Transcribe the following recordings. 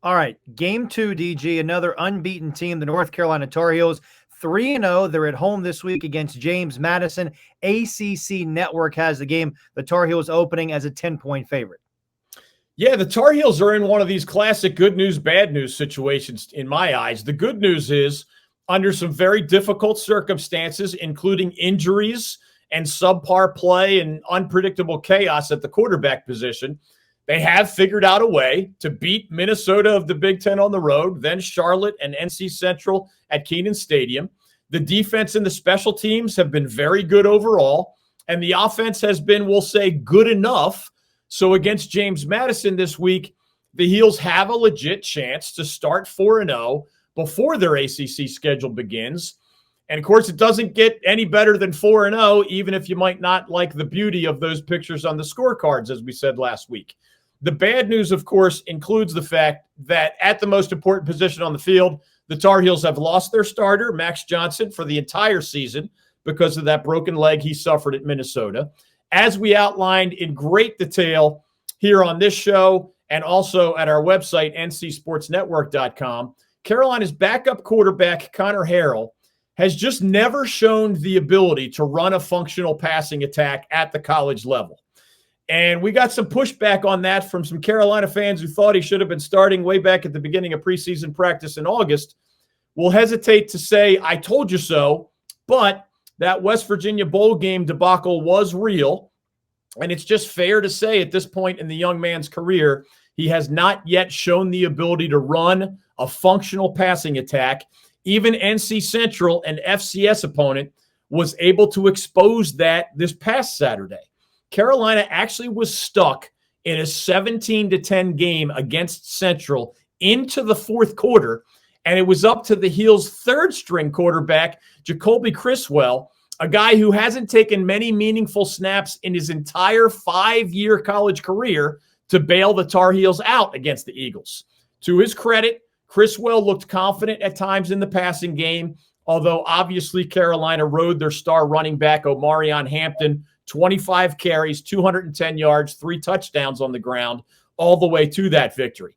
All right, game two, DG, another unbeaten team, the North Carolina Tar Heels, 3-0. They're at home this week against James Madison. ACC Network has the game. The Tar Heels opening as a 10-point favorite. Yeah, the Tar Heels are in one of these classic good news, bad news situations in my eyes. The good news is, under some very difficult circumstances, including injuries and subpar play and unpredictable chaos at the quarterback position, they have figured out a way to beat Minnesota of the Big Ten on the road, then Charlotte and NC Central at Kenan Stadium. The defense and the special teams have been very good overall, and the offense has been, we'll say, good enough. So against James Madison this week, the Heels have a legit chance to start 4-0 before their ACC schedule begins. And, of course, it doesn't get any better than 4-0, even if you might not like the beauty of those pictures on the scorecards, as we said last week. The bad news, of course, includes the fact that at the most important position on the field, the Tar Heels have lost their starter, Max Johnson, for the entire season because of that broken leg he suffered at Minnesota. As we outlined in great detail here on this show and also at our website, ncsportsnetwork.com, Carolina's backup quarterback, Connor Harrell, has just never shown the ability to run a functional passing attack at the college level. And we got some pushback on that from some Carolina fans who thought he should have been starting way back at the beginning of preseason practice in August. We'll hesitate to say, I told you so, but that West Virginia bowl game debacle was real. And it's just fair to say at this point in the young man's career, he has not yet shown the ability to run a functional passing attack. Even NC Central, an FCS opponent, was able to expose that this past Saturday. Carolina actually was stuck in a 17-10 game against Central into the fourth quarter, and it was up to the Heels' third-string quarterback, Jacoby Criswell, a guy who hasn't taken many meaningful snaps in his entire 5-year college career, to bail the Tar Heels out against the Eagles. To his credit, Criswell looked confident at times in the passing game, although obviously Carolina rode their star running back, Omarion Hampton, 25 carries, 210 yards, 3 touchdowns on the ground, all the way to that victory.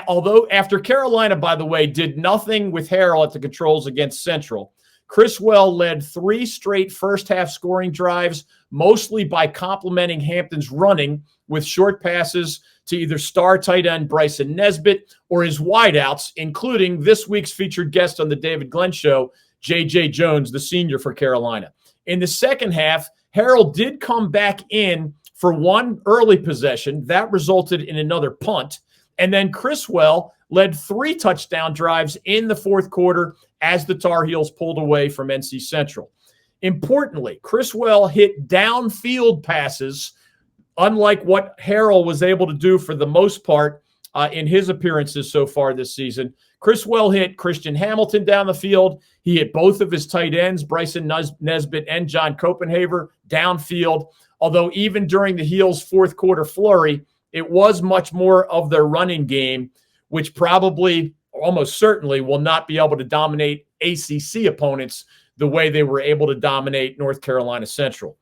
Although after Carolina, by the way, did nothing with Harrell at the controls against Central, Criswell led 3 straight first-half scoring drives, mostly by complementing Hampton's running with short passes to either star tight end Bryson Nesbitt or his wideouts, including this week's featured guest on the David Glenn Show, J.J. Jones, the senior for Carolina. In the second half, Harrell did come back in for one early possession. That resulted in another punt. And then Criswell led 3 touchdown drives in the fourth quarter as the Tar Heels pulled away from NC Central. Importantly, Criswell hit downfield passes, unlike what Harrell was able to do for the most part in his appearances so far this season. Criswell hit Christian Hamilton down the field. He hit both of his tight ends, Bryson Nesbitt and John Copenhaver, downfield. Although even during the Heels' fourth quarter flurry, it was much more of their running game, which probably, almost certainly, will not be able to dominate ACC opponents the way they were able to dominate North Carolina Central.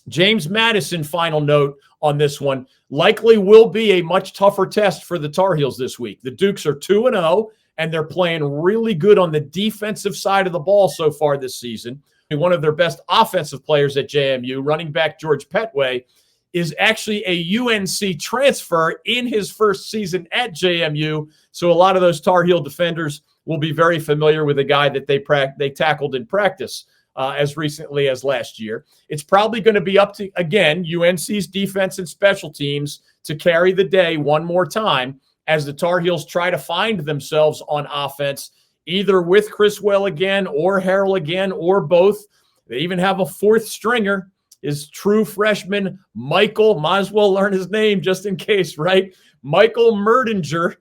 James Madison, final note on this one, likely will be a much tougher test for the Tar Heels this week. The Dukes are 2-0, and they're playing really good on the defensive side of the ball so far this season. One of their best offensive players at JMU, running back George Petway, is actually a UNC transfer in his first season at JMU. So a lot of those Tar Heel defenders will be very familiar with a guy that they tackled in practice as recently as last year. It's probably going to be up to, again, UNC's defense and special teams to carry the day one more time as the Tar Heels try to find themselves on offense, either with Criswell again or Harrell again or both. They even have a fourth stringer, is true freshman Michael, might as well learn his name just in case, right? Michael Merdinger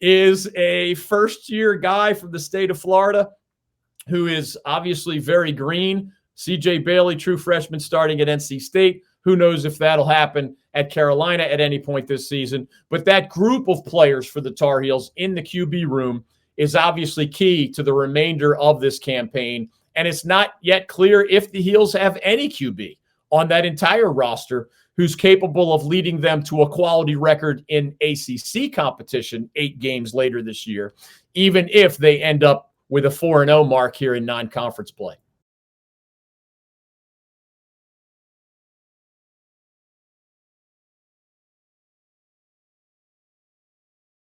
is a first-year guy from the state of Florida who is obviously very green. C.J. Bailey, true freshman, starting at NC State. Who knows if that'll happen at Carolina at any point this season. But that group of players for the Tar Heels in the QB room is obviously key to the remainder of this campaign. And it's not yet clear if the Heels have any QB on that entire roster who's capable of leading them to a quality record in ACC competition 8 games later this year, even if they end up with a 4-0 mark here in non-conference play.